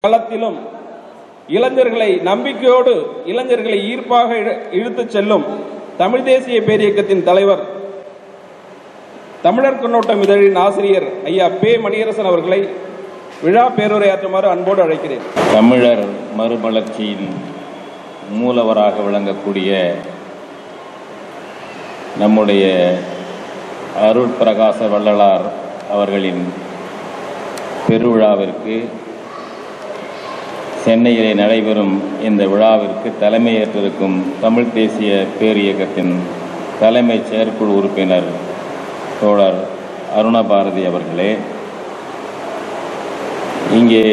களத்திலும் இளைஞர்களை நம்பிக்கையோடு இளைஞர்களை ஈர்ப்பாக இழுத்துச் செல்லும் தமிழ் தேசிய பேரியக்கத்தின் தலைவர், தமிழர் கண்ணோட்டம் இதழின் ஆசிரியர் ஐயா பே. மணியரசன் அவர்களை விழா பேருரையாற்றுமாறு அன்போடு அழைக்கிறேன். தமிழர் மறுமலர்ச்சியின் மூலவராக விளங்கக்கூடிய நம்முடைய அருள் பிரகாச வள்ளலார் அவர்களின் பெருவிழாவிற்கு, சென்னையிலே நடைபெறும் இந்த விழாவிற்கு தலைமையேற்றிருக்கும் தமிழ் தேசிய பேரியக்கத்தின் தலைமை செயற்குழு உறுப்பினர் தோழர் அருணபாரதி அவர்களே, இங்கே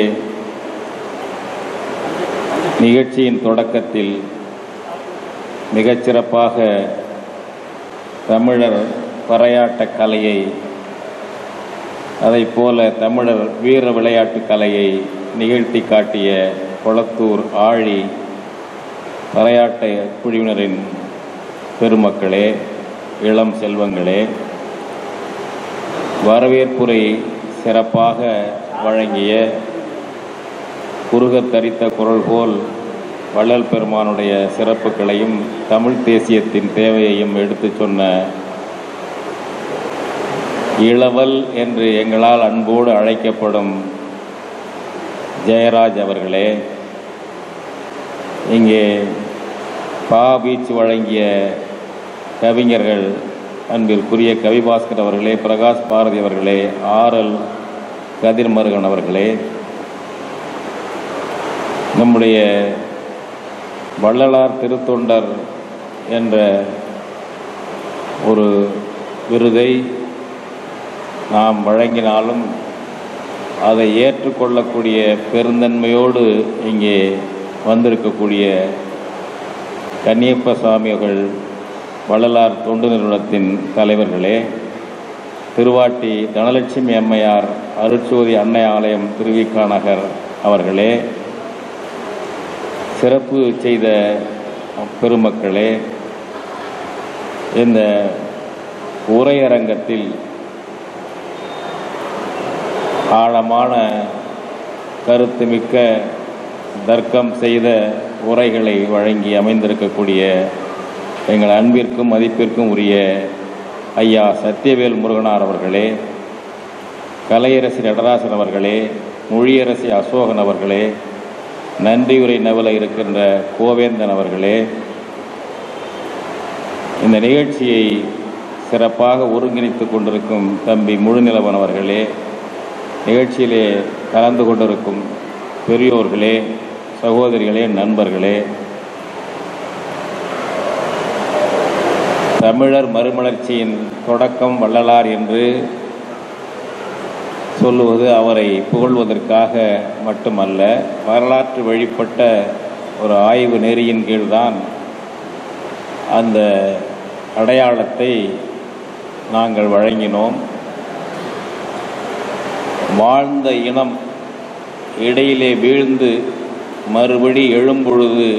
நிகழ்ச்சியின் தொடக்கத்தில் மிகச்சிறப்பாக தமிழர் பறையாட்ட கலையை, அதைப்போல தமிழர் வீர விளையாட்டு கலையை நிகழ்த்தி காட்டிய கொளத்தூர் ஆழி பறையாட்ட குழுவினரின் பெருமக்களே, இளம் செல்வங்களே, வரவேற்புரை சிறப்பாக வழங்கிய குறுகத் தரித்த குரல் போல் வள்ளல் பெருமானுடைய சிறப்புகளையும் தமிழ் தேசியத்தின் தேவையையும் எடுத்து சொன்ன இளவல் என்று எங்களால் அன்போடு அழைக்கப்படும் ஜெயராஜ் அவர்களே, இங்கே பீச் வழங்கிய கவிஞர்கள் அன்பிற்குரிய கவிபாஸ்கர் அவர்களே, பிரகாஷ் பாரதி அவர்களே, ஆர்.எல். கதிர்மருகன் அவர்களே, நம்முடைய வள்ளலார் திருத்தொண்டர் என்ற ஒரு விருதை நாம் வழங்கினாலும் அதை ஏற்றுக்கொள்ளக்கூடிய பெருந்தன்மையோடு இங்கே வந்திருக்கக்கூடிய கன்னியப்ப சுவாமிகள் வள்ளலார் தொண்டு நிறுவனத்தின் தலைவர்களே, திருவாட்டி தனலட்சுமி அம்மையார் அருட்சோதி அன்னை ஆலயம் திருவிக நகர் அவர்களே, சிறப்பு செய்த பெருமக்களே, இந்த உரையரங்கத்தில் ஆழமான கருத்துமிக்க தர்க்கம் செய்த உரைகளை வழங்கி அமைந்திருக்கக்கூடிய எங்கள் அன்பிற்கும் மதிப்பிற்கும் உரிய ஐயா சத்தியவேல் முருகனார் அவர்களே, கலையரசி நடராசன் அவர்களே, மொழியரசி அசோகன் அவர்களே, நன்றியுரை நவல இருக்கின்ற கோவேந்தன் அவர்களே, இந்த நிகழ்ச்சியை சிறப்பாக ஒருங்கிணைத்து கொண்டிருக்கும் தம்பி முழுநிலவன் அவர்களே, நிகழ்ச்சியிலே கலந்து கொண்டிருக்கும் பெரியோர்களே, சகோதரிகளே, நண்பர்களே, தமிழர் மறுமலர்ச்சியின் தொடக்கம் வள்ளலார் என்று சொல்லுவது அவரை புகழ்வதற்காக மட்டுமல்ல, வரலாற்று வழிபட்ட ஒரு ஆய்வு நெறியின் கீழ்தான் அந்த அடையாளத்தை நாங்கள் வழங்கினோம். வாழ்ந்த இனம் இடையிலே வீழ்ந்து மறுபடி எழும்பொழுது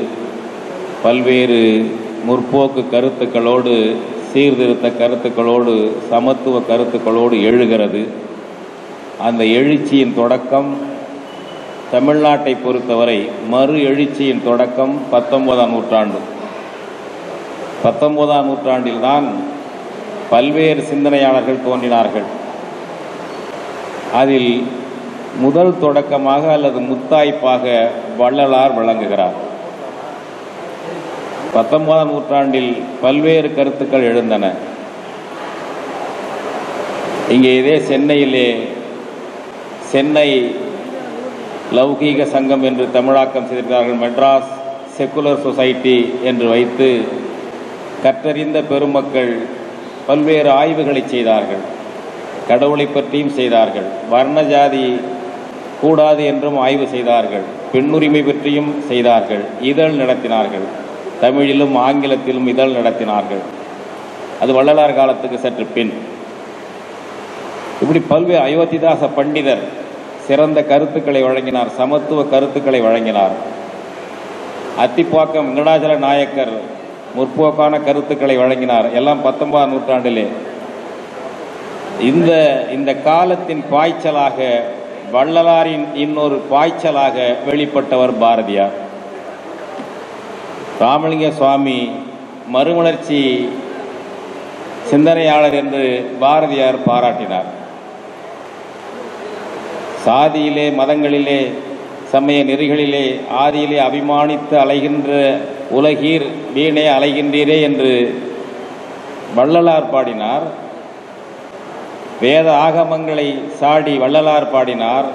பல்வேறு முற்போக்கு கருத்துக்களோடு, சீர்திருத்த கருத்துக்களோடு, சமத்துவ கருத்துக்களோடு எழுகிறது. அந்த எழுச்சியின் தொடக்கம் தமிழ்நாட்டை பொறுத்தவரை மறு எழுச்சியின் தொடக்கம் 19ஆம் நூற்றாண்டு. 19ஆம் நூற்றாண்டில்தான் பல்வேறு சிந்தனையாளர்கள் தோன்றினார்கள். அதில் முதல் தொடக்கமாக அல்லது முத்தாய்ப்பாக வள்ளலார் விளங்குகிறார். 19ஆம் நூற்றாண்டில் பல்வேறு கருத்துக்கள் எழுந்தன. இங்கே இதே சென்னையிலே சென்னை லௌகீக சங்கம் என்று தமிழாக்கம் செய்திருக்கிறார்கள். மெட்ராஸ் செக்குலர் சொசைட்டி என்று வைத்து கற்றறிந்த பெருமக்கள் பல்வேறு ஆய்வுகளை செய்தார்கள். கடவுளை பற்றியும் செய்தார்கள். வர்ண ஜாதி கூடாது என்றும் ஆய்வு செய்தார்கள். பெண்ணுரிமை பற்றியும் செய்தார்கள். இதழ் நடத்தினார்கள். தமிழிலும் ஆங்கிலத்திலும் இதழ் நடத்தினார்கள். அது வள்ளலார் காலத்துக்கு சற்று பின். இப்படி பல்வேறு அயோத்திதாச பண்டிதர் சிறந்த கருத்துக்களை வழங்கினார். சமத்துவ கருத்துக்களை வழங்கினார். அத்திப்பாக்கம் வெங்கடாச்சல நாயக்கர் முற்போக்கான கருத்துக்களை வழங்கினார். எல்லாம் 19ஆம் நூற்றாண்டிலே. இந்த காலத்தின் பாய்ச்சலாக வள்ளலாரின் இன்னொரு பாய்ச்சலாக வெளிப்பட்டவர் பாரதியார். ராமலிங்க சுவாமி மறுமலர்ச்சி சிந்தனையாளர் என்று பாரதியார் பாராட்டினார். சாதியிலே, மதங்களிலே, சமய நெறிகளிலே ஆதியிலே அபிமானித்து அலைகின்ற உலகீர் வீணே அலைகின்றீரே என்று வள்ளலார் பாடினார். வேத ஆகமங்களை சாடி வள்ளலார் பாடினார்.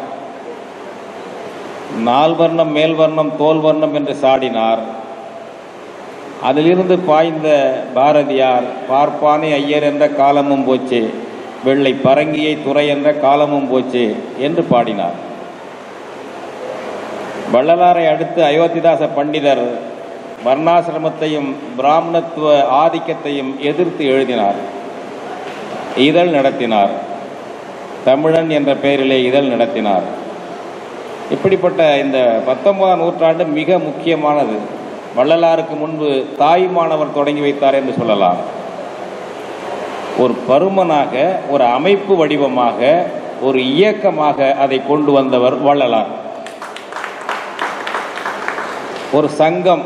நால்வர்ணம் மேல்வர்ணம் தோல்வர்ணம் என்று சாடினார். அதிலிருந்து பாய்ந்த பாரதியார் பார்ப்பானே ஐயர் என்ற காலமும் போச்சே, வெள்ளை பரங்கியை துறை என்ற காலமும் போச்சே என்று பாடினார். வள்ளலாரை அடுத்து அயோத்திதாச பண்டிதர் வர்ணாசிரமத்தையும் பிராமணத்துவ ஆதிக்கத்தையும் எதிர்த்து எழுதினார். இதழ் நடத்தினார். தமிழன் என்ற பெயரிலே இதழ் நடத்தினார். இப்படிப்பட்ட இந்த 19ஆம் நூற்றாண்டு மிக முக்கியமானது. வள்ளலாருக்கு முன்பு தாய்மானவர் தொடங்கி வைத்தார் என்று சொல்லலாம். ஒரு பருமனாக, ஒரு அமைப்பு வடிவமாக, ஒரு இயக்கமாக அதை கொண்டு வந்தவர் வள்ளலார். ஒரு சங்கம்,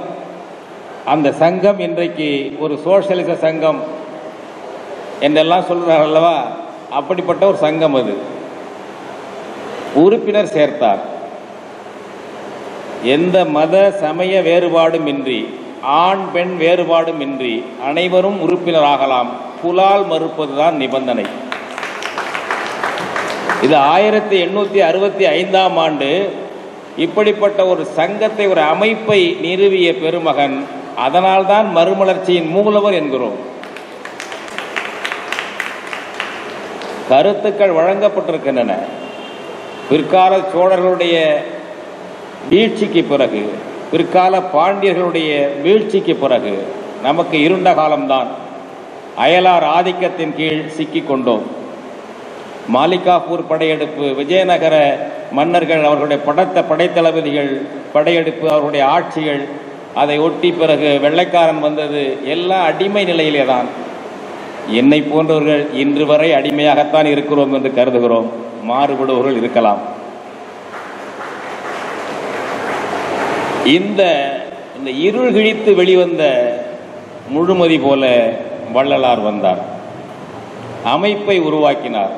அந்த சங்கம் இன்றைக்கு ஒரு சோசியலிச சங்கம் என்றெல்லாம் சொல்றார் அல்லவா, அப்படிப்பட்ட ஒரு சங்கம் அது. உறுப்பினர் சேர்த்தார். எந்த மத சமய வேறுபாடும் இன்றி, ஆண் பெண் வேறுபாடும் இன்றி அனைவரும் உறுப்பினராகலாம். புலால் மறுப்பதுதான் நிபந்தனை. இது 1865ஆம் ஆண்டு இப்படிப்பட்ட ஒரு சங்கத்தை, ஒரு அமைப்பை நிறுவிய பெருமகன். அதனால்தான் மறுமலர்ச்சியின் மூலவர் என்கிறோம். கருத்துக்கள் வழங்கப்பட்டிருக்கின்றன. பிற்கால சோழர்களுடைய வீழ்ச்சிக்கு பிறகு, பிற்கால பாண்டியர்களுடைய வீழ்ச்சிக்கு பிறகு நமக்கு இருண்ட காலம்தான். அயலார் ஆதிக்கத்தின் கீழ் சிக்கிக் கொண்டோம். மாலிகாப்பூர் படையெடுப்பு, விஜயநகர மன்னர்கள், அவர்களுடைய படைத்தளபதிகள் படையெடுப்பு, அவர்களுடைய ஆட்சிகள், அதை ஒட்டி பிறகு வெள்ளைக்காரன் வந்தது, எல்லாம் அடிமை நிலையிலே தான். என்னை போன்றவர்கள் இன்று வரை அடிமையாகத்தான் இருக்கிறோம் என்று கருதுகிறோம். மாறுபடுவர்கள் இருக்கலாம். இந்த இருள் கிழித்து வெளிவந்த முழுமதி போல வள்ளலார் வந்தார். அமைப்பை உருவாக்கினார்,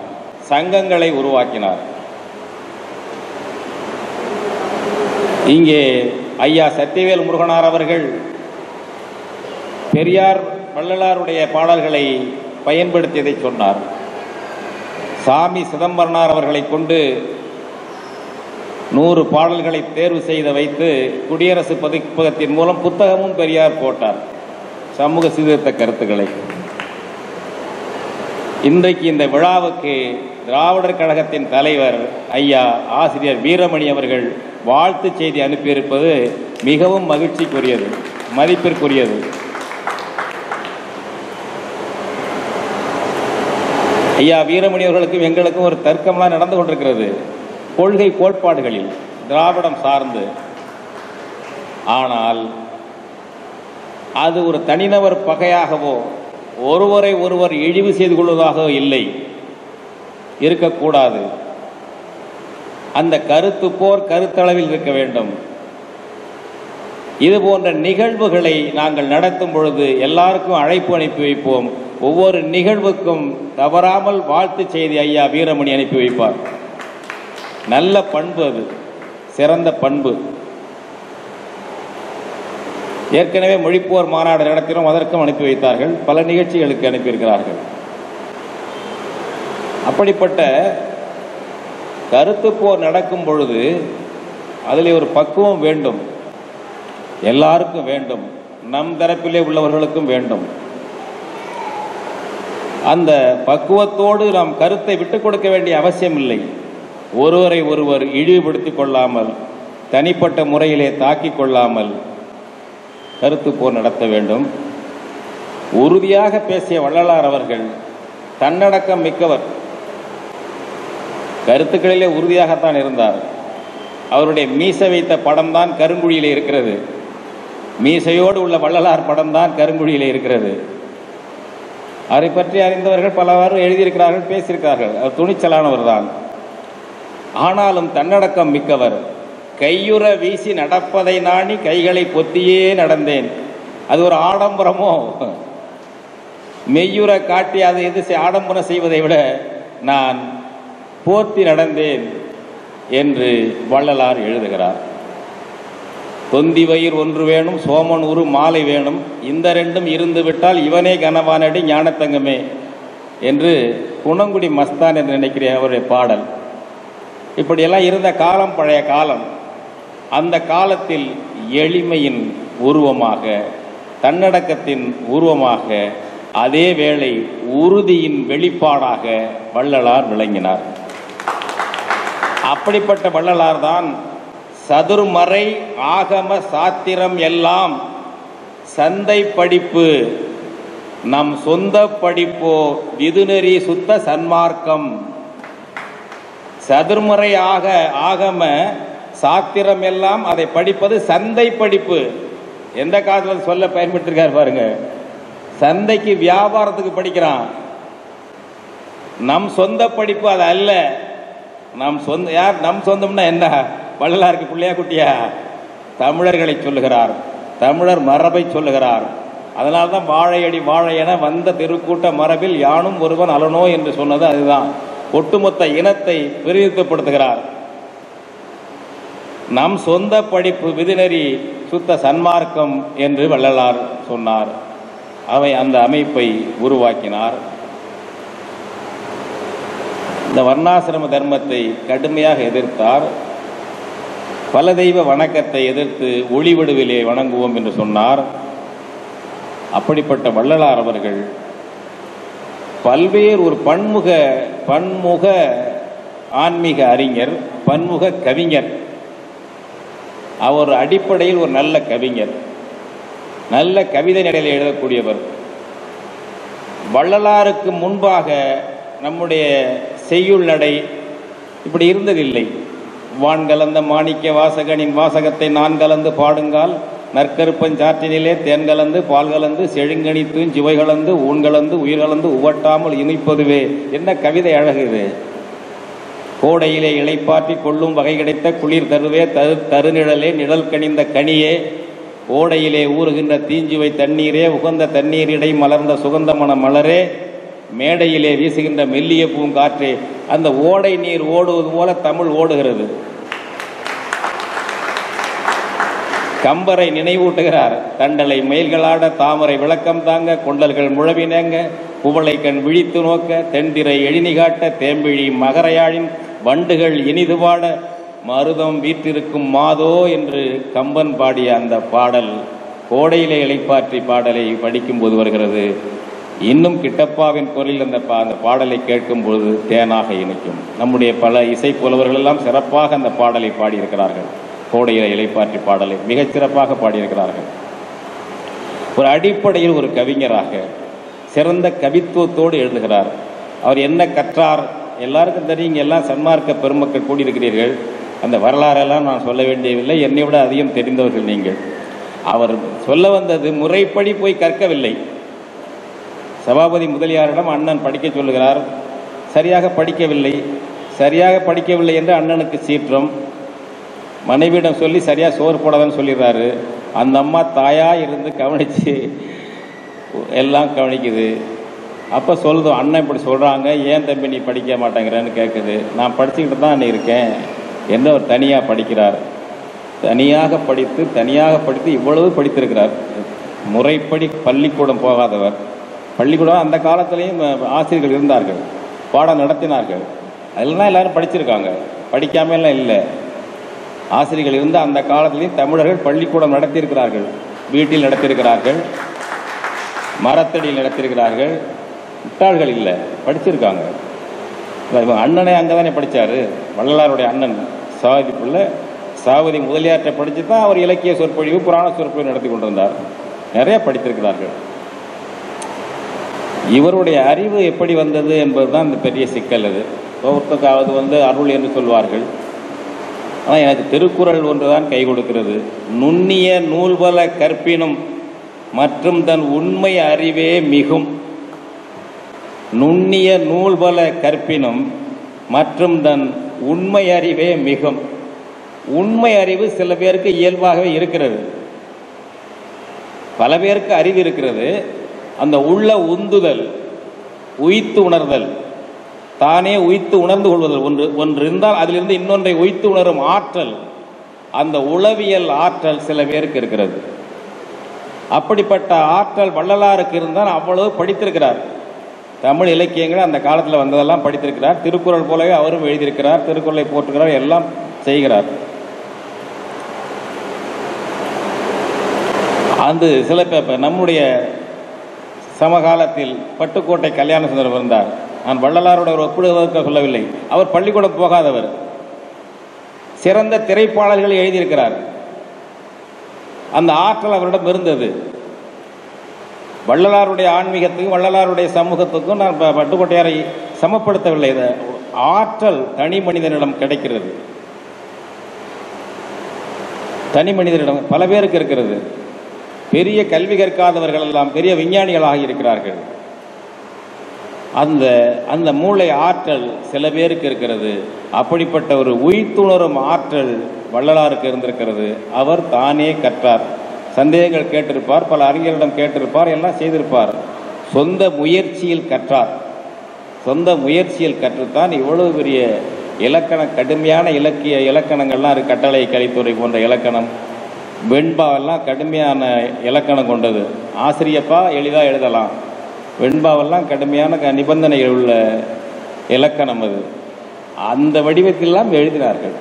சங்கங்களை உருவாக்கினார். இங்கே ஐயா சத்தியவேல் முருகனார் அவர்கள் பெரியார் வள்ளலாருடைய பாடல்களை பயன்படுத்தியதை சொன்னார். சாமி சிதம்பரனார் அவர்களை கொண்டு 100 பாடல்களை தேர்வு செய்து வைத்து குடியரசு பதிப்பகத்தின் மூலம் புத்தகமும் பெரியார் போட்டார், சமூக சீர்திருத்த கருத்துக்களை. இன்றைக்கு இந்த விழாவுக்கு திராவிடர் கழகத்தின் தலைவர் ஐயா ஆசிரியர் வீரமணி அவர்கள் வாழ்த்து செய்தி அனுப்பியிருப்பது மிகவும் மகிழ்ச்சிக்குரியது, மதிப்பிற்குரியது. ஐயா வீரமணி அவர்களுக்கும் எங்களுக்கும் ஒரு தர்க்கம்லாம் நடந்து கொண்டிருக்கிறது, கொள்கை கோட்பாடுகளில் திராவிடம் சார்ந்து. ஆனால் அது ஒரு தனிநபர் பகையாகவோ ஒருவரை ஒருவர் இழிவு செய்து கொள்வதாகவோ இல்லை, இருக்கக்கூடாது. அந்த கருத்து போர் கருத்தளவில் இருக்க வேண்டும். இது போன்ற நிகழ்வுகளை நாங்கள் நடத்தும் பொழுது எல்லாருக்கும் அழைப்பு அனுப்பி வைப்போம். ஒவ்வொரு நிகழ்வுக்கும் தவறாமல் வாழ்த்து செய்தி ஐயா வீரமணி அனுப்பி வைப்பார். நல்ல பண்பு, அது சிறந்த பண்பு. ஏற்கனவே மொழிப்போர் மாநாடு நடத்தினோம், அதற்கும் அனுப்பி வைத்தார்கள், பல நிகழ்ச்சிகளுக்கு அனுப்பியிருக்கிறார்கள். அப்படிப்பட்ட கருத்து போர் நடக்கும் பொழுது அதில் ஒரு பக்குவம் வேண்டும், எல்லாருக்கும் வேண்டும், நம் தரப்பிலே உள்ளவர்களுக்கும் வேண்டும். அந்த பக்குவத்தோடு நாம் கருத்தை விட்டுக் கொடுக்க வேண்டிய அவசியம் இல்லை. ஒருவரை ஒருவர் இழிவுபடுத்திக் கொள்ளாமல், தனிப்பட்ட முறையிலே தாக்கிக் கொள்ளாமல் கருத்து போர் நடத்த வேண்டும். உறுதியாக பேசிய வள்ளலார் அவர்கள் தன்னடக்கம் மிக்கவர், கருத்துக்களிலே உறுதியாகத்தான் இருந்தார். அவருடைய மீசை வைத்த படம் தான் கருங்குழியிலே இருக்கிறது. மீசையோடு உள்ள வள்ளலார் படம் தான் கருங்குழியிலே இருக்கிறது. அவரை பற்றி அறிந்தவர்கள் பலவாறு எழுதியிருக்கிறார்கள், பேசியிருக்கிறார்கள். அவர் துணிச்சலானவர் தான். ஆனாலும் தன்னடக்கம் மிக்கவர். கையுற வீசி நடப்பதை நாணி கைகளை பொத்தியே நடந்தேன். அது ஒரு ஆடம்பரமோ? மெய்யுற காட்டி அதை எது ஆடம்பரம் செய்வதை விட நான் போத்தி நடந்தேன் என்று வள்ளலார் எழுதுகிறார். தொந்தி வயிர் ஒன்று வேணும், சோமன் உரு மாலை வேணும், இந்த ரெண்டும் இருந்து விட்டால் இவனே கனவானடி ஞானத்தங்கமே என்று குணங்குடி மஸ்தான் என்று நினைக்கிறேன் அவருடைய பாடல். இப்படியெல்லாம் இருந்த காலம் பழைய காலம். அந்த காலத்தில் எளிமையின் உருவமாக, தன்னடக்கத்தின் உருவமாக, அதே வேளை உறுதியின் வெளிப்பாடாக வள்ளலார் விளங்கினார். அப்படிப்பட்ட வள்ளலார் தான் சதுர்மறை ஆகம சாத்திரம் எல்லாம் சந்தை படிப்பு, நம் சொந்த படிப்போ விதுநெறி சுத்த சன்மார்க்கம். சதுர்முறை ஆகம சாத்திரம் எல்லாம் அதை படிப்பது சந்தை படிப்பு. எந்த காலத்தில் சொல்ல பயன்படுத்திருக்கார் பாருங்க. சந்தைக்கு வியாபாரத்துக்கு படிக்கிறான். நம் சொந்த படிப்பு அது அல்ல. நம் சொந்த யார்? நம் சொந்தம்னா என்ன? வள்ளலாருக்கு பிள்ளையா குட்டியா? தமிழர்களை சொல்லுகிறார், தமிழர் மரபை சொல்லுகிறார். அதனால்தான் வாழையடி வாழையென வந்த திருக்கூட்ட மரபில் யானும் ஒருவன் அலனோ என்று சொன்னது அதுதான். ஒட்டுமொத்த இனத்தை பிரதிநிதித்துவப்படுத்துகிறார். நம் சொந்த படிப்பு விதிநெறி சுத்த சன்மார்க்கம் என்று வள்ளலார் சொன்னார். அவை அந்த அமைப்பை உருவாக்கினார். இந்த வர்ணாசிரம தர்மத்தை கடுமையாக எதிர்த்தார். பல தெய்வ வணக்கத்தை எதிர்த்து ஒளிவிடுவிலே வணங்குவோம் என்று சொன்னார். அப்படிப்பட்ட வள்ளலார் அவர்கள் பல்வேறு ஒரு பன்முக ஆன்மீக அறிஞர், பன்முக கவிஞர். அவர் அடிப்படையில் ஒரு நல்ல கவிஞர், நல்ல கவிதை நடையில் எழுதக்கூடியவர். வள்ளலாருக்கு முன்பாக நம்முடைய செய்யுள் நடை இப்படி இருந்ததில்லை. வான் கலந்த மாணிக்க வாசகனின் வாசகத்தை நான் கலந்து பாடுங்கால், நற்கருப்பஞ்சாற்றினிலே தேன் கலந்து பால் கலந்து செழுங்கணித்து சுவை கலந்து ஊன் கலந்து உயிர் கலந்து உவட்டாமல் இனிப்பதுவே. என்ன கவிதை அழகு இது! கோடையிலே இளைப்பாற்றி கொள்ளும் வகை கிடைத்த குளிர் தருவே தருநிழலே நிழல் கனிந்த கனியே, ஓடையிலே ஊறுகின்ற தீஞ்சுவை தண்ணீரே உகந்த தண்ணீரிடை மலர்ந்த சுகந்தமன மலரே, மேடையிலே வீசுகின்ற மெல்லிய பூங்காற்றே. அந்த ஓடை நீர் ஓடுவது போல தமிழ் ஓடுகிறது. கம்பரை நினைவூட்டுகிறார். தண்டலை மயில்களாட தாமரை விளக்கம் தாங்க, கொண்டல்கள் முழவினங்க, குவளை கண் விழித்து நோக்க, தென்திரை எழினி காட்ட, தேம்பிழி மகரையாழின் வண்டுகள் இனிது பாட, மருதம் வீற்றிருக்கும் மாதோ என்று கம்பன் பாடிய அந்த பாடல் கோடையிலே இளைப்பாற்றி பாடலை படிக்கும்போது வருகிறது. இன்னும் கிட்டப்பாவின் குரலில் அந்த பாடலை கேட்கும்போது தேனாக இனிக்கும். நம்முடைய பல இசை புலவர்கள் எல்லாம் சிறப்பாக அந்த பாடலை பாடியிருக்கிறார்கள். கோடையிலே இளைப்பாற்றி பாடலை மிகச் சிறப்பாக பாடியிருக்கிறார்கள். ஒரு அடிப்படையில் ஒரு கவிஞராக சிறந்த கவித்துவத்தோடு எழுதுகிறார். அவர் என்ன கற்றார்? எல்லாருக்கும் தெரியுங்க. எல்லாம் சன்மார்க்க பெருமக்கள் கூடியிருக்கிறீர்கள். அந்த வரலாறெல்லாம் நான் சொல்ல வேண்டியதில்லை. என்னை விட அதிகம் தெரிந்தவர்கள் நீங்கள். அவர் சொல்ல வந்தது முறைப்படி போய் கற்கவில்லை. சபாபதி முதலியாரிடம் அண்ணன் படிக்க சொல்லுகிறார். சரியாக படிக்கவில்லை என்று அண்ணனுக்கு சீற்றம். மனைவியிடம் சொல்லி சரியாக சோறு போடாதன்னு சொல்லிடுறாரு. அந்த அம்மா தாயா இருந்து கவனித்து எல்லாம் கவனிக்குது. அப்போ சொல்லுது, அண்ணன் இப்படி சொல்கிறாங்க, ஏன் தம்பி நீ படிக்க மாட்டேங்கிறன்னு கேட்குது. நான் படிச்சுக்கிட்டு தான் இருக்கேன் என்று அவர் தனியாக படிக்கிறார். தனியாக படித்து இவ்வளவு படித்திருக்கிறார். முறைப்படி பள்ளிக்கூடம் போகாதவர். பள்ளிக்கூடம் அந்த காலத்திலையும் ஆசிரியர்கள் இருந்தார்கள், பாடம் நடத்தினார்கள். அதெல்லாம் எல்லாரும் படிச்சிருக்காங்க, படிக்காமலாம் இல்லை. ஆசிரியர்கள் இருந்த அந்த காலத்திலையும் தமிழர்கள் பள்ளிக்கூடம் நடத்தியிருக்கிறார்கள். வீட்டில் நடத்தியிருக்கிறார்கள், மரத்தடியில் நடத்தியிருக்கிறார்கள். முட்டாள்கள் இல்லை, படிச்சிருக்காங்க. அண்ணனே அங்கே தானே படித்தார். வள்ளலாருடைய அண்ணன் சாவதி பிள்ளை சாவதி முதலியாற்றை படித்து தான் அவர் இலக்கிய சொற்பொழிவு புராண சொற்பொழிவு நடத்தி கொண்டிருந்தார். நிறைய படித்திருக்கிறார்கள். இவருடைய அறிவு எப்படி வந்தது என்பதுதான் இந்த பெரிய சிக்கல். அது ஒருத்தக்காவது அருள் என்று சொல்வார்கள். ஆனால் எனக்கு திருக்குறள் ஒன்றுதான் கை கொடுக்கிறது. நுண்ணிய நூல்பல கற்பினும் மற்றும் தன் உண்மை அறிவே மிகும். நுண்ணிய நூல்பல கற்பினும் மற்றும் தன் உண்மை அறிவே மிகும். உண்மை அறிவு சில பேருக்கு இயல்பாகவே இருக்கிறது, பல பேருக்கு அறிவு இருக்கிறது. அந்த உள்ள உந்துதல், உய்த்து உணர்தல், தானே உய்த்து உணர்ந்து கொள்வதல் ஒன்று இருந்தால் அதிலிருந்து இன்னொன்றை உய்த்து உணரும் ஆற்றல், அந்த உளவியல் ஆற்றல் சில பேருக்கு இருக்கிறது. அப்படிப்பட்ட ஆற்றல் வள்ளலாருக்கு இருந்தால் அவ்வளவு படித்திருக்கிறார். தமிழ் இலக்கியங்கள் அந்த காலத்தில் வந்ததெல்லாம் படித்திருக்கிறார். திருக்குறள் போலவே அவரும் எழுதியிருக்கிறார், திருக்குறளை போற்றுகிறார், எல்லாம் செய்கிறார். அந்த சில நம்முடைய சமகாலத்தில் பட்டுக்கோட்டை கல்யாண சுந்தரம் இருந்தார். நான் வள்ளலாரோட ஒப்பிடுவதற்கு சொல்லவில்லை. அவர் பள்ளிக்கூடம் போகாதவர், சிறந்த திரைப்பாடல்களை எழுதியிருக்கிறார். அந்த ஆற்றல் அவரிடம் இருந்தது. வள்ளலாருடைய ஆன்மீகத்துக்கும் வள்ளலாருடைய சமூகத்துக்கும் நான் பட்டுக்கோட்டையாரை சமப்படுத்தவில்லை. ஆற்றல் தனி மனிதனிடம் கிடைக்கிறது, தனி மனிதனிடம் பல பேருக்கு இருக்கிறது. பெரிய கல்வி கற்காதவர்கள் எல்லாம் பெரிய விஞ்ஞானிகளாக இருக்கிறார்கள். அந்த மூளை ஆற்றல் சில பேருக்கு இருக்கிறது. அப்படிப்பட்ட ஒரு உய்த்துணரும் ஆற்றல் வள்ளலாருக்கு இருந்திருக்கிறது. அவர் தானே கற்றார், சந்தேகங்கள் கேட்டிருப்பார், பல அறிஞர்களிடம் கேட்டிருப்பார், எல்லாம் செய்திருப்பார். சொந்த முயற்சியில் கற்றார். சொந்த முயற்சியில் கற்றுத்தான் இவ்வளவு பெரிய கடுமையான இலக்கிய இலக்கணங்கள்லாம் இருக்கு. கட்டளை கலித்துறை போன்ற இலக்கணம், வெண்பாவெல்லாம் கடுமையான இலக்கணம் கொண்டது. ஆசிரியப்பா எளிதாக எழுதலாம், வெண்பாவெல்லாம் கடுமையான நிபந்தனைகள் உள்ள இலக்கணம் அது. அந்த வடிவத்திலாம் எழுதினார்கள்.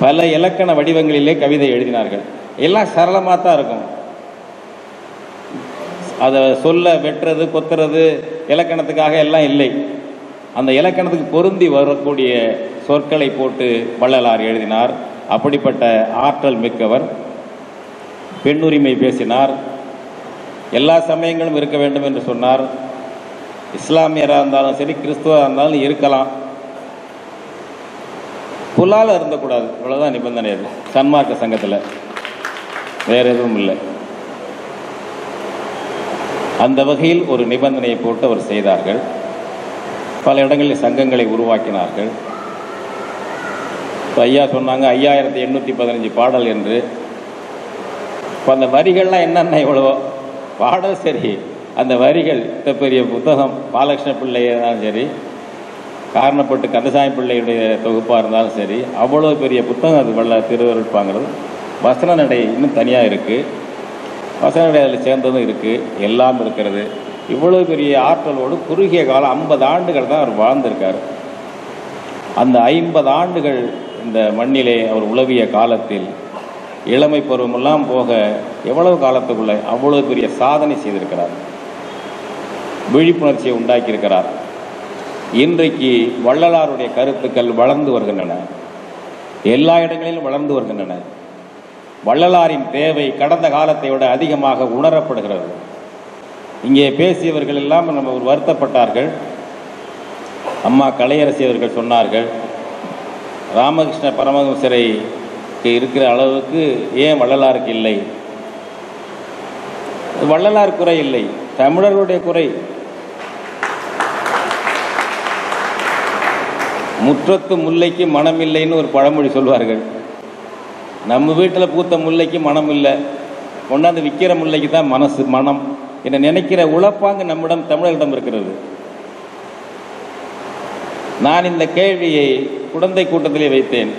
பல இலக்கண வடிவங்களிலே கவிதை எழுதினார்கள். எல்லாம் சரளமாக தான் இருக்கும். அதை சொல்ல வெட்டுறது கொத்துறது இலக்கணத்துக்காக எல்லாம் இல்லை. அந்த இலக்கணத்துக்கு பொருந்தி வரக்கூடிய சொற்களை போட்டு வள்ளலார் எழுதினார். அப்படிப்பட்ட ஆற்றல் மிக்கவர். பெண்ணுரிமை பேசினார். எல்லா சமயங்களும் இருக்க வேண்டும் என்று சொன்னார். இஸ்லாமியராக இருந்தாலும் சரி, கிறிஸ்துவராக இருந்தாலும் இருக்கலாம், புலால் இருந்தக்கூடாது. இவ்வளவுதான் நிபந்தனை. அது சன்மார்க்க சங்கத்தில் வேற எதுவும் இல்லை. அந்த வகையில் ஒரு நிபந்தனையை போட்டு அவர் செய்தார்கள். பல இடங்களில் சங்கங்களை உருவாக்கினார்கள். ஐயா சொன்னாங்க 5815 பாடல் என்று. இப்போ அந்த வரிகள்லாம் என்னென்ன எவ்வளவோ பாடல் சரி, அந்த வரிகள் பெரிய புத்தகம் பாலகிருஷ்ண பிள்ளையாலும் சரி, காரணப்பட்டு கந்தசாமி பிள்ளையுடைய தொகுப்பாக இருந்தாலும் சரி, அவ்வளோ பெரிய புத்தகம் அது திருவருட்பாங்கிறது. வசன நடை இன்னும் தனியாக இருக்குது, வசன நடை அதில் சேர்ந்ததும் இருக்குது, எல்லாம் இருக்கிறது. இவ்வளோ பெரிய ஆற்றலோடு குறுகிய காலம் 50 ஆண்டுகள் தான் அவர் வாழ்ந்திருக்கார். அந்த 50 ஆண்டுகள் இந்த மண்ணிலே அவர் உலவிய காலத்தில் இளமை பருவமெல்லாம் போக எவ்வளவு காலத்துக்குள்ள அவ்வளவு பெரிய சாதனை செய்திருக்கிறார், விழிப்புணர்ச்சியை உண்டாக்கியிருக்கிறார். இன்றைக்கு வள்ளலாருடைய கருத்துக்கள் வளர்ந்து வருகின்றன, எல்லா இடங்களிலும் வளர்ந்து வருகின்றன. வள்ளலாரின் தேவை கடந்த காலத்தை விட அதிகமாக உணரப்படுகிறது. இங்கே பேசியவர்கள் எல்லாம் நம்ம வருத்தப்பட்டார்கள். அம்மா கலையரசி அவர்கள் சொன்னார்கள், ராமகிருஷ்ண பரமஹம்சருக்கு இருக்கிற அளவுக்கு ஏன் வள்ளலாருக்கு இல்லை? வள்ளலார் குறை இல்லை, தமிழர்களுடைய குறை. முற்றத்து முல்லைக்கு மனம் இல்லைன்னு ஒரு பழமொழி சொல்வார்கள். நம்ம வீட்டில் பூத்த முல்லைக்கு மனம் இல்லை, கொண்டாந்து விற்கிற முல்லைக்கு தான் மனம் என்ன நினைக்கிற உழைப்பாங்க நம்மிடம் தமிழர்களிடம் இருக்கிறது. நான் இந்த கேள்வியை குழந்தை கூட்டத்திலே வைத்தேன்.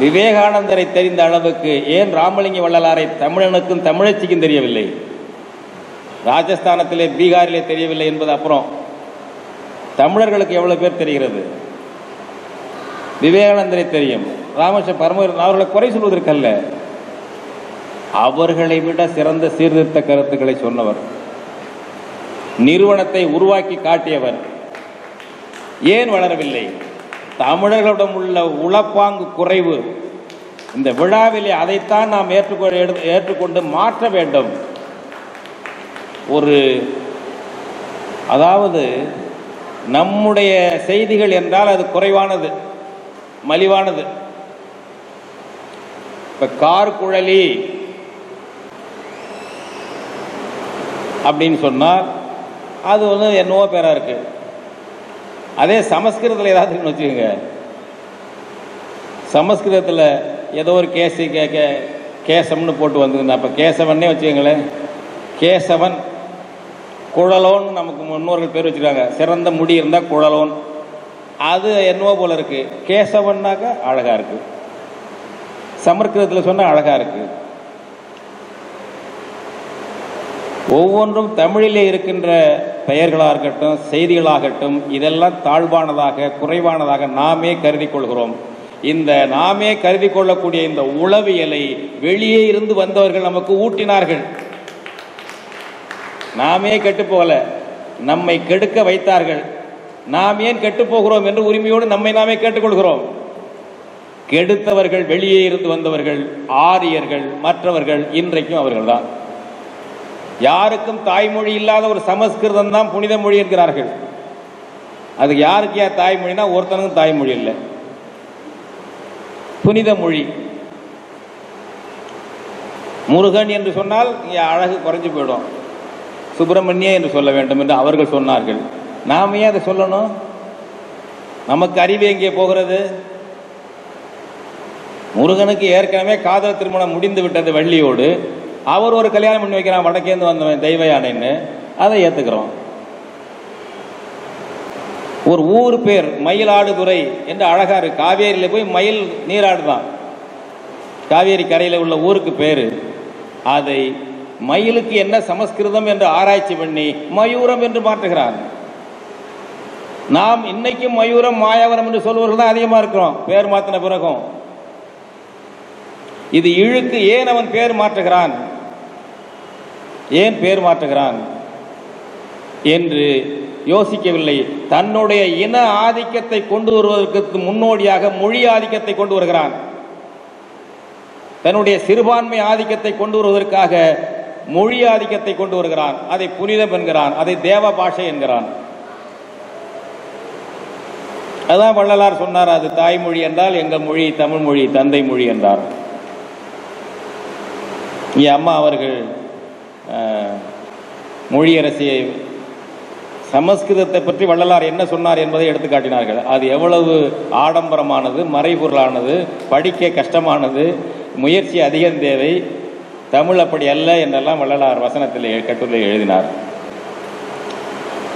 விவேகானந்தரை தெரிந்த அளவுக்கு ஏன் ராமலிங்க வள்ளலாரை தமிழனுக்கும் தமிழச்சிக்கும் தெரியவில்லை? ராஜஸ்தானத்திலே பீகாரிலே தெரியவில்லை என்பது அப்புறம், தமிழர்களுக்கு எவ்வளவு பேர் தெரிகிறது? விவேகானந்தரை தெரியும், ராமகிருஷ்ண பரமஹம்சர். அவர்களை குறை சொல்வதற்கல்ல, அவர்களை விட சிறந்த சீர்திருத்த கருத்துக்களை சொன்னவர், நிறுவனத்தை உருவாக்கி காட்டியவர். ஏன் வளரவில்லை? தமிழர்களிடம் உள்ள உளப்பாங்கு குறைவு. இந்த விழாவிலே அதைத்தான் நாம் ஏற்றுக்கொண்டு மாற்ற வேண்டும். அதாவது நம்முடைய செய்திகள் என்றால் அது குறைவானது, மலிவானது. இப்ப கார் குழலி அப்படின்னு சொன்னால் அது என்னவோ பேரா இருக்கு. அதே சமஸ்கிருதத்தில் ஏதாவது வச்சுக்கோங்க, சமஸ்கிருதத்தில் ஏதோ ஒரு கேசம்னு போட்டு வந்ததுன்னா, அப்போ கேசவன்னே வச்சுக்கோங்களேன். கேசவன், குழலோன் நமக்கு முன்னோர்கள் பேர் வச்சுருக்காங்க. சிறந்த முடி இருந்தால் குழலோன், அது என்னவோ போல இருக்கு. கேசவன்னாக்க அழகா இருக்கு, சமஸ்கிருதத்தில் சொன்னால் அழகா இருக்கு. ஒவ்வொன்றும் தமிழிலே இருக்கின்ற பெயர்களாக இருக்கட்டும், செய்திகளாகட்டும், இதெல்லாம் தாழ்வானதாக, குறைவானதாக நாமே கருதி கொள்கிறோம். இந்த நாமே கருதி கொள்ளக்கூடிய இந்த உளவியலை வெளியே இருந்து வந்தவர்கள் நமக்கு ஊட்டினார்கள். நாமே கெட்டு போகல, நம்மை கெடுக்க வைத்தார்கள். நாம் ஏன் கெட்டு போகிறோம் என்று உரிமையோடு நம்மை நாமே கேட்டுக்கொள்கிறோம். கெடுத்தவர்கள் வெளியே இருந்து வந்தவர்கள், ஆரியர்கள், மற்றவர்கள் இன்றைக்கும் அவர்கள்தான். யாருக்கும் தாய்மொழி இல்லாத ஒரு சமஸ்கிருதம் தான் புனித மொழி என்கிறார்கள். அது யாருக்கு யார் தாய்மொழினா ஒருத்தனுக்கும் தாய்மொழி இல்லை, புனித மொழி. முருகன் என்று சொன்னால் இங்கே அழகு குறைஞ்சு போயிடும், சுப்பிரமணிய என்று சொல்ல வேண்டும் என்று அவர்கள் சொன்னார்கள். நாம ஏன் அதை சொல்லணும்? நமக்கு அறிவு எங்கே போகிறது? முருகனுக்கு ஏற்கனவே காதல் திருமணம் முடிந்து விட்டது வள்ளியோடு. அவர் ஒரு கல்யாணம் பண்ணி வைக்கிறான், வடக்கேந்து வந்தவன் தெய்வ யானைன்னு, அதை ஏத்துக்கிறோம். ஒரு ஊர் பேர் மயிலாடுதுறை என்று அழகா இருக்கு. காவேரியில போய் மயில் நீராடுதான், காவேரி கரையில் உள்ள ஊருக்கு பேரு. அதை மயிலுக்கு என்ன சமஸ்கிருதம் என்று ஆராய்ச்சி பண்ணி மயூரம் என்று மாற்றுகிறான். நாம் இன்னைக்கும் மயூரம், மாயாவரம் என்று சொல்வர்கள் தான் அதிகமா இருக்கிறோம் பேர் மாற்றின பிறகும். இது இழுக்கு. ஏன் அவன் பேர் மாற்றுகிறான், ஏன் பேர் மாற்றுகிறான் என்று யோசிக்கவில்லை. தன்னுடைய இன ஆதிக்கத்தை கொண்டு வருவதற்கு முன்னோடியாக மொழி ஆதிக்கத்தை கொண்டு வருகிறான். தன்னுடைய சிறுபான்மை ஆதிக்கத்தை கொண்டு வருவதற்காக மொழி ஆதிக்கத்தை கொண்டு வருகிறான். அதை புனிதம் என்கிறான், அதை தேவ பாஷை என்கிறான். அதான் வள்ளலார் சொன்னார், அது தாய்மொழி என்றால் எங்கள் மொழி தமிழ் மொழி, தந்தை மொழி என்றார். இங்கே அம்மா அவர்கள் மொழியரசியை, சமஸ்கிருதத்தை பற்றி வள்ளலார் என்ன சொன்னார் என்பதை எடுத்து காட்டினார்கள். அது எவ்வளவு ஆடம்பரமானது, மறைபொருளானது, படிக்க கஷ்டமானது, முயற்சி அதிகம் தேவை, தமிழ் அப்படி அல்ல என்றெல்லாம் வள்ளலார் வசனத்தில் கட்டுரை எழுதினார்.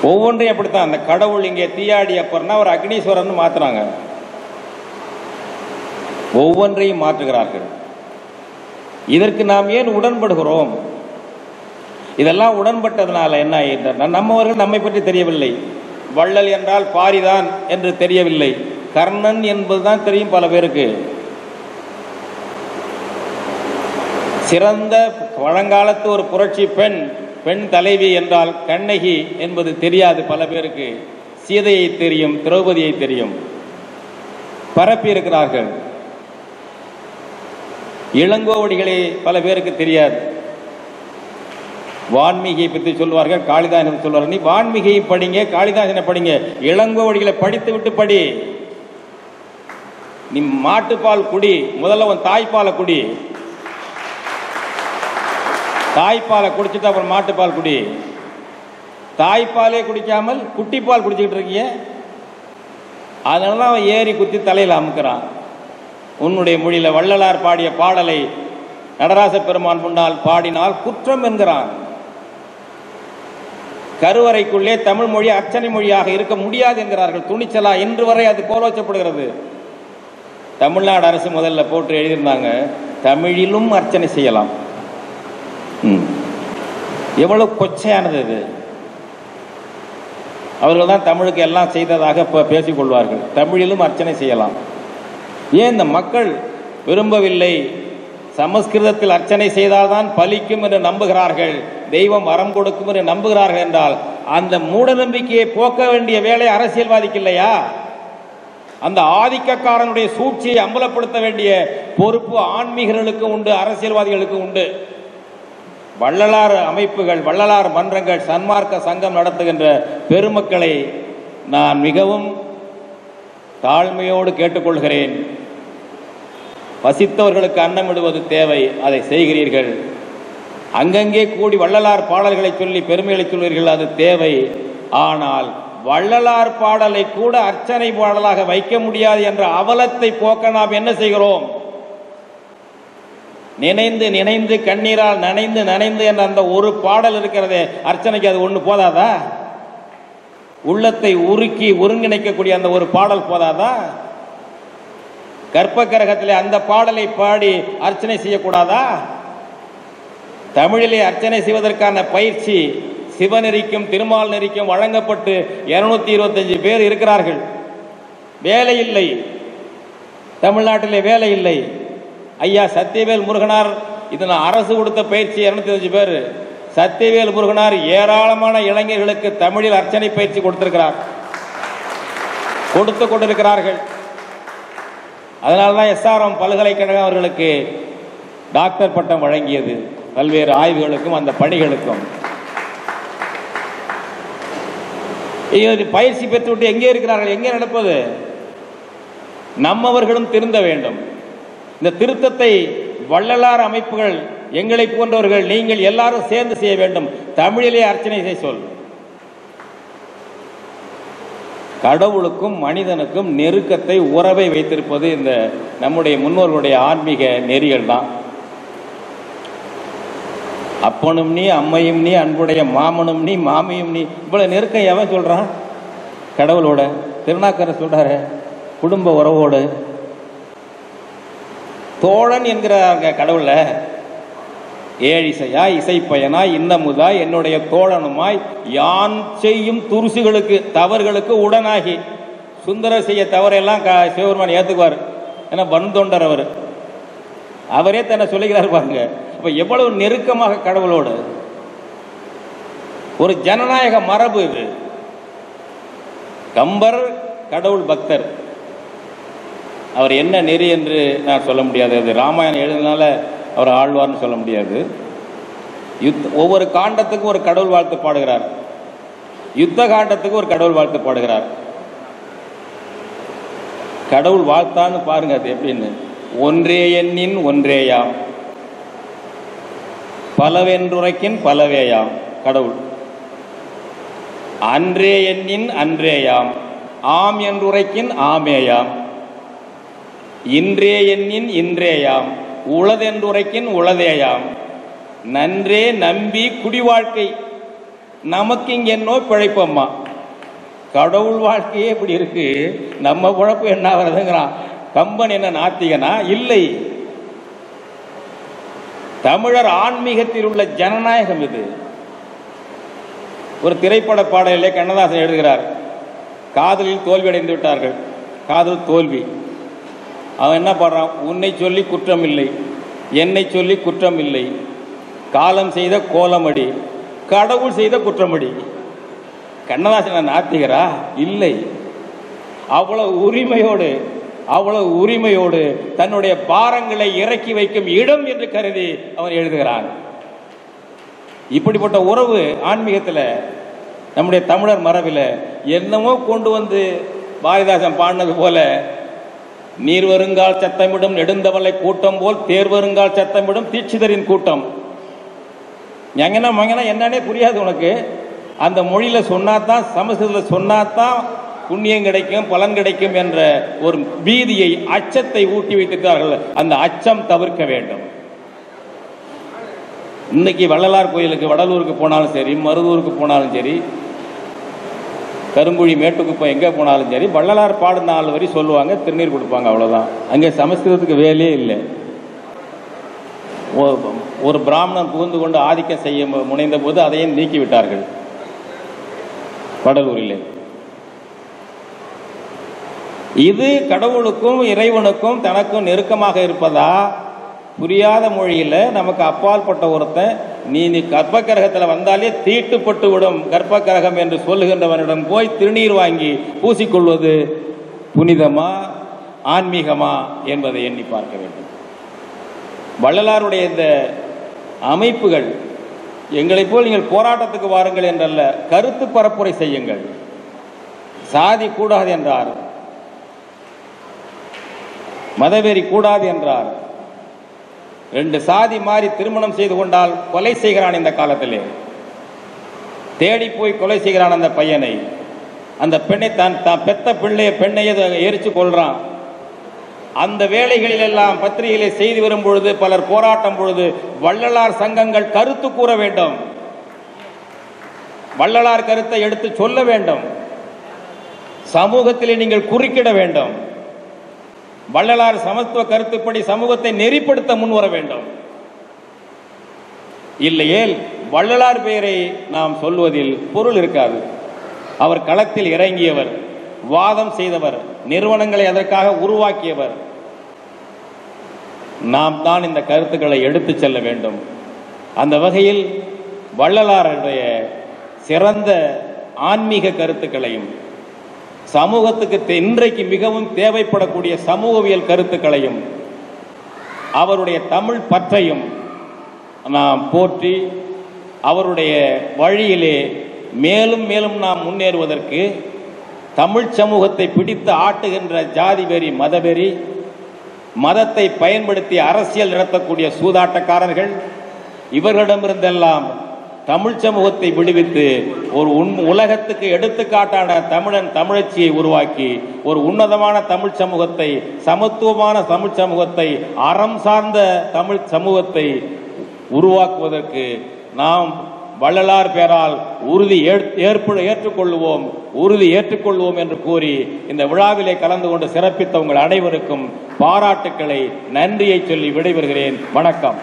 ஒவ்வொன்றையும் அப்படித்தான். அந்த கடவுள் இங்கே தீயாடி அப்பர்னா ஒரு அக்னீஸ்வரன் மாத்துறாங்க, ஒவ்வொன்றையும் மாற்றுகிறார்கள். இதற்கு நாம் ஏன் உடன்படுகிறோம்? இதெல்லாம் உடன்பட்டதுனால என்ன ஆயிட்டார்? நம்மவர்கள் நம்மை பற்றி தெரியவில்லை. வள்ளல் என்றால் பாரிதான் என்று தெரியவில்லை, கர்ணன் என்பதுதான் தெரியும் பல பேருக்கு. சிறந்த பழங்காலத்து ஒரு புரட்சி பெண் தலைவி என்றால் கண்ணகி என்பது தெரியாது பல பேருக்கு. சீதையை தெரியும், திரௌபதியை தெரியும், பரப்பி இருக்கிறார்கள். இளங்கோவடிகளை பல பேருக்கு தெரியாது. வான்மீகியை பற்றி சொல்வார்கள், காளிதாசன் சொல்வார்கள். நீ வான்மீகியை படிங்க, காளிதாசனை படிங்க, இளங்கோவடிகளை படித்து விட்டு படி. நீ மாட்டுப்பால் குடி, முதல்ல உன் தாய்ப்பாலை குடி. தாய்ப்பாலை குடிச்சுட்டு அப்புறம் மாட்டுப்பால் குடி. தாய்ப்பாலே குடிக்காமல் குட்டிப்பால் குடிச்சுக்கிட்டு இருக்கீங்க. அதனால அவன் ஏறி குத்தி தலையில் அமுக்கிறான். உன்னுடைய மொழியில வள்ளலார் பாடிய பாடலை நடராச பெருமான் முன்னால் பாடினால் குற்றம் என்கிறான். கருவறைக்குள்ளே தமிழ் மொழி அர்ச்சனை மொழியாக இருக்க முடியாது என்கிறார்கள். துணிச்சலா இன்று வரை அது கோலோச்சப்படுகிறது. தமிழ்நாடு அரசு முதல்ல போட்டு எழுதியிருந்தாங்க, தமிழிலும் அர்ச்சனை செய்யலாம். எவ்வளவு கொச்சையானது இது! அவர்கள் தான் தமிழுக்கு எல்லாம் செய்ததாக பேசிக் கொள்வார்கள். தமிழிலும் அர்ச்சனை செய்யலாம். ஏன் இந்த மக்கள் விரும்பவில்லை? சமஸ்கிருதத்தில் அர்ச்சனை செய்தால்தான் பலிக்கும் என்று நம்புகிறார்கள், தெய்வம் வரம் கொடுக்கும் என்று நம்புகிறார்கள். என்றால் அந்த மூட நம்பிக்கையை போக்க வேண்டிய வேலை அரசியல்வாதிக்கு இல்லையா? அந்த ஆதிக்கக்காரனுடைய சூழ்ச்சியை அம்பலப்படுத்த வேண்டிய பொறுப்பு ஆன்மீகர்களுக்கு உண்டு, அரசியல்வாதிகளுக்கு உண்டு. வள்ளலார் அமைப்புகள், வள்ளலார் மன்றங்கள், சன்மார்க்க சங்கம் நடத்துகின்ற பெருமக்களை நான் மிகவும் தாழ்மையோடு கேட்டுக்கொள்கிறேன். பசித்தவர்களுக்கு அன்னமிடுவது தேவை, அதை செய்கிறீர்கள். அங்கங்கே கூடி வள்ளலார் பாடல்களை சொல்லி பெருமைகளை சொல்வீர்கள், அது தேவை. ஆனால் வள்ளலார் பாடலை கூட அர்ச்சனை பாடலாக வைக்க முடியாது என்ற அவலத்தை போக்க நாம் என்ன செய்கிறோம்? நினைந்து நினைந்து கண்ணீரால் நனைந்து நனைந்து என்ற அந்த ஒரு பாடல் இருக்கிறதே, அர்ச்சனைக்கு அது ஒன்று போதாதா? உள்ளத்தை உருக்கி ஒருங்கிணைக்கக்கூடிய அந்த ஒரு பாடல் போதாதா? கற்பக்கிரகத்திலே அந்த பாடலை பாடி அர்ச்சனை செய்யக்கூடாதா? தமிழிலே அர்ச்சனை செய்வதற்கான பயிற்சி சிவநெறிக்கும் திருமால் நெறிக்கும் வழங்கப்பட்டு 225 பேர் இருக்கிறார்கள். வேலை இல்லை, தமிழ்நாட்டிலே வேலை இல்லை. ஐயா சத்தியவேல் முருகனார், இது நான் அரசு கொடுத்த பயிற்சி 225 பேர். சத்தியவேல் முருகனார் ஏராளமான இளைஞர்களுக்கு தமிழில் அர்ச்சனை பயிற்சி கொடுத்திருக்கிறார், கொடுத்து கொண்டிருக்கிறார்கள். அதனால்தான் எஸ்ஆர்எம் பல்கலைக்கழகம் அவர்களுக்கு டாக்டர் பட்டம் வழங்கியது, பல்வேறு ஆய்வுகளுக்கும் அந்த பணிகளுக்கும். பயிற்சி பெற்றுவிட்டு எங்கே இருக்கிறார்கள்? எங்கே நடப்பது? நம்மவர்களும் திருந்த வேண்டும். இந்த திருத்தத்தை வள்ளலார் அமைப்புகள், எங்களை போன்றவர்கள், நீங்கள் எல்லாரும் சேர்ந்து செய்ய வேண்டும். தமிழிலே அர்ச்சனை செய்ய சொல். கடவுளுக்கும் மனிதனுக்கும் நெருக்கத்தை, உறவை வைத்திருப்பது இந்த நம்முடைய முன்னோர்களுடைய ஆன்மீக நெறிகள் தான். அப்பனும் நீ, அம்மையும் நீ, அன்புடைய மாமனும் நீ, மாமியும் நீ. இவ்வளவு நெருக்கம் எவன் சொல்றான்? கடவுளோட. திருநாக்கர் சொல்றாரு, குடும்ப உறவோடு. தோழன் என்கிறாங்க கடவுள. ஏழிசையாய் இசைப்பயனாய் இன்னமுதாய் என்னுடைய தோழனுமாய் யான் செய்யும் துருசுகளுக்கு தவறுகளுக்கு உடனாகி. சுந்தரர் செய்ய தவறையெல்லாம் சிவபெருமான் ஏத்துக்குவார். ஏன்னா வன்தொண்டர் அவர், அவரே தன்னை சொல்லுகிறார் பாருங்க. அப்ப எவ்வளவு நெருக்கமாக கடவுளோடு. ஒரு ஜனநாயக மரபு இது. கம்பர் கடவுள் பக்தர். அவர் என்ன நெறி என்று நான் சொல்ல முடியாது. அது ராமாயணம் எழுதினால அவர் ஆழ்வார்னு சொல்ல முடியாது. ஒவ்வொரு காண்டத்துக்கும் ஒரு கடவுள் வாழ்த்து பாடுகிறார். யுத்த காண்டத்துக்கு ஒரு கடவுள் வாழ்த்து பாடுகிறார். கடவுள் வாழ்த்தான்னு பாருங்க அது எப்படின்னு. ஒன்றே எண்ணின் ஒன்றேயாம், பலவென்றுரைக்கின் பலவேயாம் கடவுள். அன்றே எண்ணின் அன்றேயாம், ஆம் என்றுரைக்கின் ஆமேயாம். இன்றே எண்ணின் இன்றேயாம், உளதென்றுரைக்கின் உளதேயாம். நன்றே நம்பி குடி வாழ்க்கை, நமக்கு இங்க என்னோ பிழைப்பம்மா. கடவுள் வாழ்க்கையே இப்படி இருக்கு, நம்ம குழப்பு என்ன வருதுங்கிறான். கம்பன் என்ன நாத்திகனா? இல்லை. தமிழர் ஆன்மீகத்தில் உள்ள ஜனநாயகம் இது. ஒரு திரைப்பட பாடலிலே கண்ணதாசன் எழுதுகிறார், காதலில் தோல்வி அடைந்து விட்டார்கள், காதல் தோல்வி. அவன் என்ன பாடுறான்? உன்னை சொல்லி குற்றம் இல்லை, என்னை சொல்லி குற்றம் இல்லை, காலம் செய்த கோலமடி, கடவுள் செய்த குற்றமடி. கண்ணதாசன் நாத்திகரா? இல்லை. அவ்வளவு உரிமையோடு, அவ்வளவு உரிமையோடு தன்னுடைய பாரங்களை இறக்கி வைக்கும் இடம் என்று கருதி அவன் எழுதுகிறான். இப்படிப்பட்ட உறவு ஆன்மீகத்தில், நம்முடைய தமிழர் மரபில் என்னமோ கொண்டு வந்து பாரதிதாசன் பாடினது போல, நீர் வருங்கால் சத்தமிடும் நெடுந்தவளை கூட்டம் போல் தேர் வருங்கால் சத்தமிடும் தீட்சிதரின் கூட்டம். எங்கன்னா மங்கனா என்னன்னே புரியாது உனக்கு. அந்த மொழியில சொன்னாதான், சமஸ்கிருதத்தில் சொன்னாதான் புண்ணியம் கிடைக்கும், பலன் கிடைக்கும் என்ற ஒரு பீதியை, அச்சத்தை ஊட்டி வைத்திருக்கிறார்கள். அந்த அச்சம் தவிர்க்க வேண்டும். இன்னைக்கு வள்ளலார் கோயிலுக்கு வடலூருக்கு போனாலும் சரி, மருதூருக்கு போனாலும் சரி, கருங்குழி மேட்டுக்குப்பம் எங்கே போனாலும் சரி, வள்ளலார் பாடு 4 வரி சொல்லுவாங்க, திருநீர் கொடுப்பாங்க, அவ்வளோதான். அங்கே சமஸ்கிருதத்துக்கு வேலையே இல்லை. ஒரு பிராமணன் புகுந்து கொண்டு ஆதிக்கம் செய்ய முனைந்த போது அதையும் நீக்கி விட்டார்கள் வடலூரிலே. இது கடவுளுக்கும் இறைவனுக்கும் தனக்கும் நெருக்கமாக இருப்பதா? புரியாத மொழியில நமக்கு அப்பாற்பட்ட ஒருத்தன், நீ கர்ப்பக்கிரகத்தில் வந்தாலே தீட்டுப்பட்டு விடும் கர்ப்பக்கிரகம் என்று சொல்லுகின்றவனிடம் போய் திருநீர் வாங்கி பூசிக்கொள்வது புனிதமா, ஆன்மீகமா என்பதை எண்ணி பார்க்க வேண்டும். வள்ளலாருடைய இந்த அமைப்புகள், எங்களை போல் நீங்கள் போராட்டத்துக்கு வாருங்கள் என்றல்ல, கருத்து பரப்புரை செய்யுங்கள். சாதி கூடாது என்றார், மதவெறி கூடாது என்றார். 2 சாதி மாறி திருமணம் செய்து கொண்டால் கொலை செய்கிறான். இந்த காலத்திலே தேடி போய் கொலை செய்கிறான் அந்த பையனை. அந்த பெண்ணை தான் பெத்த பெண்ணையை எரிச்சு கொள்றான். அந்த வேளைகளில் எல்லாம் பத்திரிகையிலே செய்தி வரும் பொழுது, பலர் போராட்டம் பொழுது, வள்ளலார் சங்கங்கள் கருத்து கூற வேண்டும், வள்ளலார் கருத்தை எடுத்து சொல்ல வேண்டும், சமூகத்திலே நீங்கள் குறுக்கிட வேண்டும், வள்ளலார் சமத்துவ கருத்துப்படி சமூகத்தை நெறிப்படுத்த முன்வர வேண்டும். இல்லையேல் வள்ளலார் பெயரை நாம் சொல்வதில் பொருள் இருக்காது. அவர் களத்தில் இறங்கியவர், வாதம் செய்தவர், நிறுவனங்களை அதற்காக உருவாக்கியவர். நாம் தான் இந்த கருத்துக்களை எடுத்து செல்ல வேண்டும். அந்த வகையில் வள்ளலாருடைய சிறந்த ஆன்மீக கருத்துக்களையும், சமூகத்துக்கு இன்றைக்கு மிகவும் தேவைப்படக்கூடிய சமூகவியல் கருத்துக்களையும், அவருடைய தமிழ் பற்றையும் நாம் போற்றி அவருடைய வழியிலே மேலும் மேலும் நாம் முன்னேறுவதற்கு தமிழ் சமூகத்தை பிடித்து ஆட்டுகின்ற ஜாதி வெறி, மதவெறி, மதத்தை பயன்படுத்தி அரசியல் நடத்தக்கூடிய சூதாட்டக்காரர்கள், இவர்களிடமிருந்தெல்லாம் தமிழ் சமூகத்தை விடுவித்து ஒரு உலகத்துக்கு எடுத்துக்காட்டான தமிழன் தமிழச்சியை உருவாக்கி ஒரு உன்னதமான தமிழ் சமூகத்தை, சமத்துவமான தமிழ் சமூகத்தை, அறம் சார்ந்த தமிழ் சமூகத்தை உருவாக்குவதற்கு நாம் வள்ளலார் பெயரால் உறுதி ஏற்றுக்கொள்வோம் என்று கூறி இந்த விழாவிலே கலந்து கொண்டு சிறப்பித்த உங்கள் அனைவருக்கும் பாராட்டுக்களை, நன்றியை சொல்லி விடைபெறுகிறேன். வணக்கம்.